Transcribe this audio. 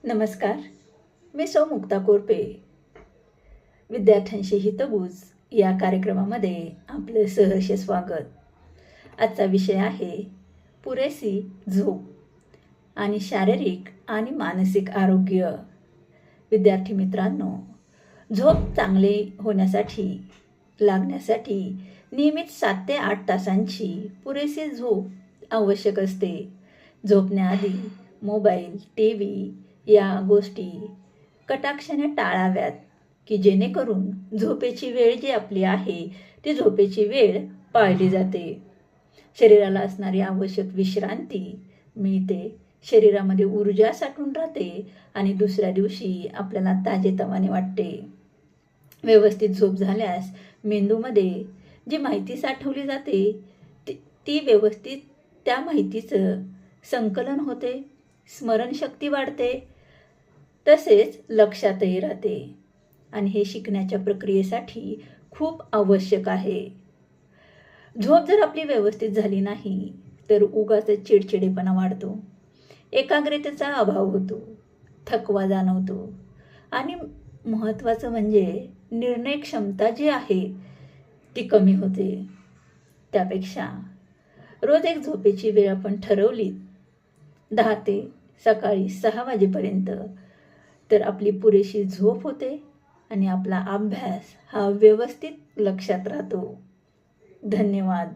नमस्कार. मी मुक्ता कोरपे. विद्यार्थ्यांशी हितगुज या कार्यक्रमामध्ये आपले सहर्ष स्वागत. आजचा विषय आहे पुरेशी झोप आणि शारीरिक आणि मानसिक आरोग्य. विद्यार्थी मित्रांनो, झोप चांगले होण्यासाठी लागण्यासाठी नियमित 7 ते 8 तासांची पुरेशी झोप आवश्यक असते. झोपण्याआधी मोबाईल, TV या गोष्टी कटाक्षाने टाळाव्यात की जेणेकरून झोपेची वेळ जी आपली आहे ती झोपेची वेळ पाळली जाते. शरीराला असणारी आवश्यक विश्रांती मिळते, शरीरामध्ये ऊर्जा साठून राहते आणि दुसऱ्या दिवशी आपल्याला ताजेतवाने वाटते. व्यवस्थित झोप झाल्यास मेंदूमध्ये जी माहिती साठवली जाते ती व्यवस्थित त्या माहितीचं संकलन होते, स्मरणशक्ती वाढते, तसेच लक्षातही राहते आणि हे शिकण्याच्या प्रक्रियेसाठी खूप आवश्यक आहे. झोप जर आपली व्यवस्थित झाली नाही तर उगाच चिडचिडेपणा वाढतो, एकाग्रतेचा अभाव होतो, थकवा जाणवतो आणि महत्त्वाचं म्हणजे निर्णय क्षमता जी आहे ती कमी होते. त्यापेक्षा रोज एक झोपेची वेळ आपण ठरवली 10 ते सकाळी 6 वाजेपर्यंत तर आपली पुरेशी झोप होते आणि आपला अभ्यास हा व्यवस्थित लक्षात राहतो. धन्यवाद.